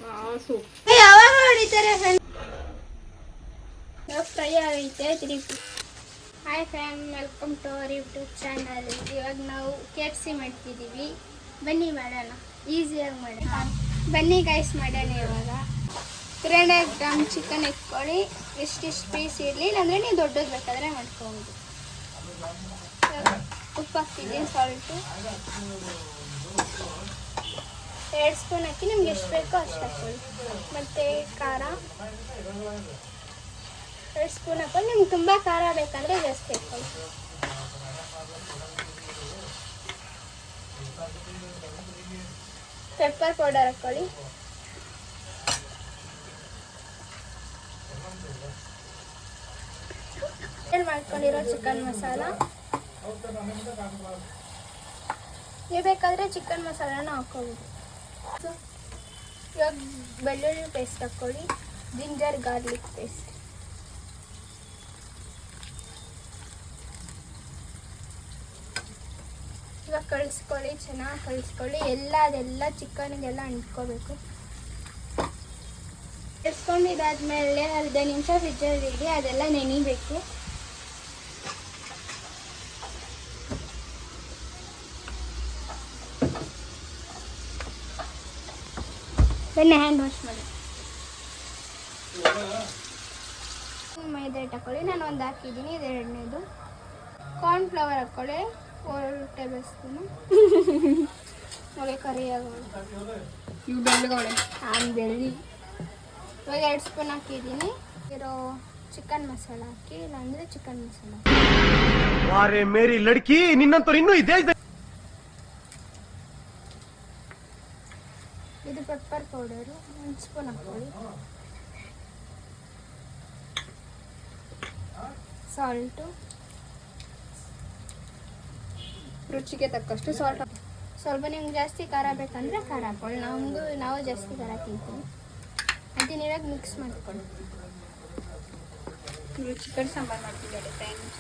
ಯಾವಾಗ ಹೊಡಿತಾರೆ ಫ್ರೈ ಆಗೈತೆ ತಿರುಗಿ. Hi fam, welcome to our YouTube channel. ಇವಾಗ ನಾವು KFC ಮಾಡ್ತಿದ್ದೀವಿ. ಬನ್ನಿ ಮಾಡೋಣ, ಈಸಿಯಾಗಿ ಮಾಡೋಣ. ಬನ್ನಿ ಗೈಸ್ ಮಾಡೋಣ. ಇವಾಗ 300 ಗ್ರಾಮ್ ಚಿಕನ್ ಎತ್ಕೊಳ್ಳಿ. ಎಷ್ಟಿಷ್ಟು ಪೀಸ್ ಇರಲಿ, ಇಲ್ಲಾಂದರೆ ನೀವು ದೊಡ್ಡದು ಬೇಕಾದರೆ ಮಾಡ್ಕೊಬೋದು. ಉಪ್ಪು ಹಾಕ್ತಿದ್ದೀನಿ, ಸಾಲ್ಟು 2 ಸ್ಪೂನ್ ಹಾಕಿ, ನಿಮ್ಗೆ ಎಷ್ಟು ಬೇಕೋ ಅಷ್ಟು ಹಾಕ್ಕೊಳ್ಳಿ. ಮತ್ತು ಖಾರ 2 ಸ್ಪೂನ್ ಹಾಕ್ಕೊಳ್ಳಿ. ನಿಮ್ಗೆ ತುಂಬ ಖಾರ ಬೇಕಂದರೆ ಜಾಸ್ತಿ ಹಾಕ್ಕೊಳ್ಳಿ. ಪೆಪ್ಪರ್ ಪೌಡರ್ ಹಾಕ್ಕೊಳ್ಳಿ. ಮಾಡ್ಕೊಂಡಿರೋ ಚಿಕನ್ ಮಸಾಲ. ನೀವು ಬೇಕಾದರೆ ಚಿಕನ್ ಮಸಾಲಾನ ಹಾಕ್ಕೋಬೋದು. ಇವಾಗ ಬೆಳ್ಳುಳ್ಳಿ ಪೇಸ್ಟ್ ಹಾಕ್ಕೊಳ್ಳಿ, ಜಿಂಜರ್ ಗಾರ್ಲಿಕ್ ಪೇಸ್ಟ್. ಇವಾಗ ಕಳಿಸ್ಕೊಳ್ಳಿ, ಚೆನ್ನಾಗಿ ಕಳಿಸ್ಕೊಳ್ಳಿ. ಅದೆಲ್ಲ ಚಿಕನ್ಗೆಲ್ಲ ಅಂಟ್ಕೋಬೇಕು. ಕಳಿಸ್ಕೊಂಡಿದ್ದಾದ್ಮೇಲೆ 15 ನಿಮಿಷ ಫ್ರಿಜ್ಜಲ್ಲಿ ಇಡಿ, ಅದೆಲ್ಲ ನೆನಿಬೇಕು. ಬನ್ನಿ ಹ್ಯಾಂಡ್ ವಾಶ್ ಮಾಡಿ. ಮೈದಾ ಹಿಟ್ಟು ಹಾಕ್ಕೊಳ್ಳಿ. ನಾನು ಒಂದು ಹಾಕಿದ್ದೀನಿ, ಇದು 2ನೇದು. ಕಾರ್ನ್ಫ್ಲವರ್ ಹಾಕ್ಕೊಳ್ಳಿ 4 ಟೇಬಲ್ ಸ್ಪೂನು. ನೋಡಿ ಕರಿ ಆಗೋಳು, ಇವು ಬೆಳ್ಳಗೋಳೆ. ಬೆಳ್ಳಿ. ಇವಾಗ 2 ಸ್ಪೂನ್ ಹಾಕಿದ್ದೀನಿ. ಇರೋ ಚಿಕನ್ ಮಸಾಲ ಹಾಕಿ, ಇಲ್ಲಾಂದರೆ ಚಿಕನ್ ಮಸಾಲ. ಮೇರಿ ಲಡ್ಕಿ, ನಿನ್ನಂತವ್ರು ಇನ್ನೂ ಇದೆ. ಇದು ಪೆಪ್ಪರ್ ಪೌಡರು 1 ಸ್ಪೂನ್ ಹಾಕ್ಕೊಳ್ಳಿ. ಸಾಲ್ಟು ರುಚಿಗೆ ತಕ್ಕಷ್ಟು ಸಾಲ್ಟ್. ಸ್ವಲ್ಪ ನಿಮ್ಗೆ ಜಾಸ್ತಿ ಖಾರ ಬೇಕಂದರೆ ಖಾರ ಹಾಕ್ಕೊಳ್ಳಿ. ನಾವು ಜಾಸ್ತಿ ಖಾರ ತಿಂತೀವಿ. ಅದನ್ನ ಇವಾಗ ಮಿಕ್ಸ್ ಮಾಡ್ಕೊಳ್ಳಿ. ಚಿಕನ್ ಸಾಂಬಾರು ಮಾಡ್ತಿದ್ದಾರೆ ಫ್ರೆಂಡ್ಸ್.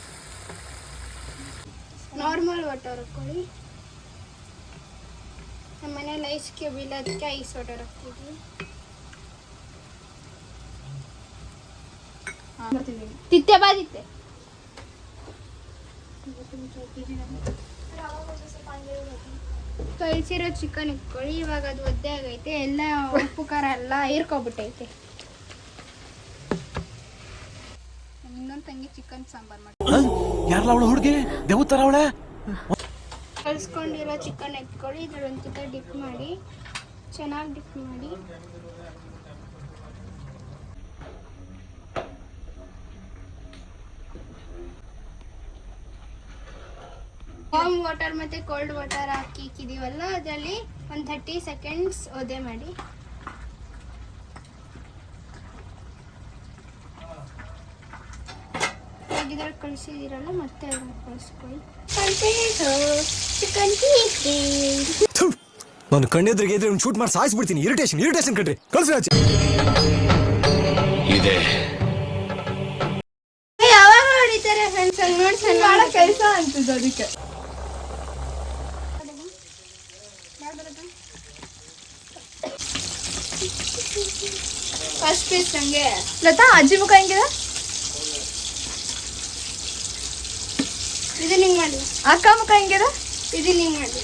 ನಾರ್ಮಲ್ ವಾಟರ್ ಹಾಕ್ಕೊಳ್ಳಿ. ನಮ್ಮ ಮನೇಲಿ ಐಸ್ ಕ್ಯೂಬ್ ಇಲ್ಲ, ಅದಕ್ಕೆ ಐಸ್ ವಾಟರ್ ಹಾಕ್ತಿದ್ವಿ. ತಿತ್ತೆ ಬಾದಿತ್ತೆ. ಕಳಿಸಿರೋ ಚಿಕನ್ ಇಟ್ಕೊಳ್ಳಿ. ಇವಾಗ ಅದು ಒದ್ದೆ ಆಗೈತೆ, ಎಲ್ಲ ಉಪ್ಪು ಖಾರ ಎಲ್ಲ ಹೀರ್ಕೊಬಿಟ್ಟೈತೆ. ಇನ್ನೊಂದು ತಂಗಿ ಚಿಕನ್ ಸಾಂಬಾರು ಮಾಡಿ. ಹುಡುಗಿ ದೇವತರ ಅವಳೆ. ಕಳಿಸ್ಕೊಂಡಿರೋ ಚಿಕನ್ ಎತ್ಕೊಳ್ಳಿ. ಇದ್ರ ಒಂದು ಚಿಕ್ಕ ಡಿಪ್ ಮಾಡಿ, ಚೆನ್ನಾಗಿ ಡಿಪ್ ಮಾಡಿ. ವಾರ್ಮ್ ವಾಟರ್ ಮತ್ತು ಕೋಲ್ಡ್ ವಾಟರ್ ಹಾಕಿ ಇಕ್ಕಿದೀವಲ್ಲ, ಅದರಲ್ಲಿ ಒಂದು 30 ಸೆಕೆಂಡ್ಸ್ ಒದೆ ಮಾಡಿ. ಇದ್ರಲ್ಲಿ ಕಳಿಸಿದಿರಲ್ಲ, ಮತ್ತೆ ಅದನ್ನು ಕಳಿಸ್ಕೊಳ್ಳಿ. ಚಿಕನ್ ನಾನು ಕಣ್ಣೆದ್ರಿಗೆ ಇದ್ರೆ ಶೂಟ್ ಮಾಡಿ ಸಾಯಿಸ್ಬಿಡ್ತೀನಿ. ಇರಿಟೇಷನ್ ಕಣ್ರಿ. ಕಳ್ಸಿ ಇದೆ. ಯಾವಾಗ ಹೊಡಿತಾರೆ ಫ್ರೆಂಡ್ಸ್? ನೋಡಿ ಭಾಳ ಕೆಲಸ ಅಂತಿದ್ದು ಅದಕ್ಕೆ. ಫಸ್ಟ್ ಪೀಸ್ ಹಂಗೆ. ಲತಾ ಅಜ್ಜಿ ಮುಖ ಹೆಂಗಿದೆ? ಇದು ಹಿಂಗೆ ಮಾಡಿ. ಅಕ್ಕ ಮುಖ ಹೆಂಗಿದೆ? ಇದು ಹಿಂಗೆ ಮಾಡಿ.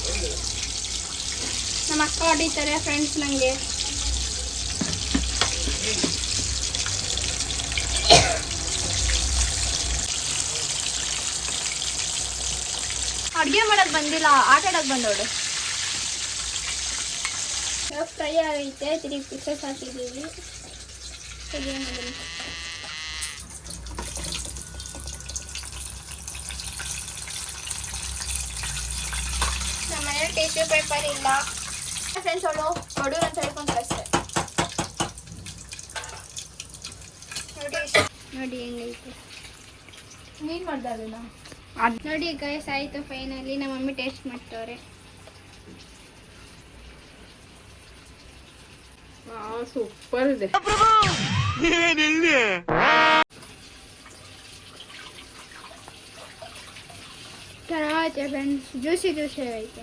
ನಮ್ಮ ಅಕ್ಕ ಹೊಡಿತಾರೆ ಫ್ರೆಂಡ್ಸ್ ನನಗೆ. ಅಡುಗೆ ಮಾಡೋಕ್ಕೆ ಬಂದಿಲ್ಲ, ಆಟ ಆಡೋಕ್ಕೆ ಬಂದವಳು. ಫ್ರೈ ಆಗೈತೆ, 3 ಪೀಸಸ್ ಹಾಕಿದ್ದೀವಿ. ನಮ್ಮ ಮನೇಲಿ ಟಿಶ್ಯೂ ಪೇಪರ್ ಇಲ್ಲ ಫ್ರೆಂಡ್ಸ್. ಅವಳು ಹೊಡೂರು ಅಂತ ಹೇಳ್ಕೊಂಡು ಕಳಿಸ್ತೆ. ನೋಡಿ ಹೆಂಗೈತೆ. ನೀನು ಮಾಡ್ದಾಗಲ್ಲ ಅದು ನೋಡಿ ಗೈಸ್. ಆಯಿತು ಫೈನಲಿ. ನಮ್ಮ ಮಮ್ಮಿ ಟೇಸ್ಟ್ ಮಾಡ್ತವ್ರೆ. ಸೂಪರ್ ಇದೆ. ಚೆನ್ನಾಗೈತೆ ಫ್ರೆಂಡ್ಸ್, ಜ್ಯೂಸಿ ಐತೆ.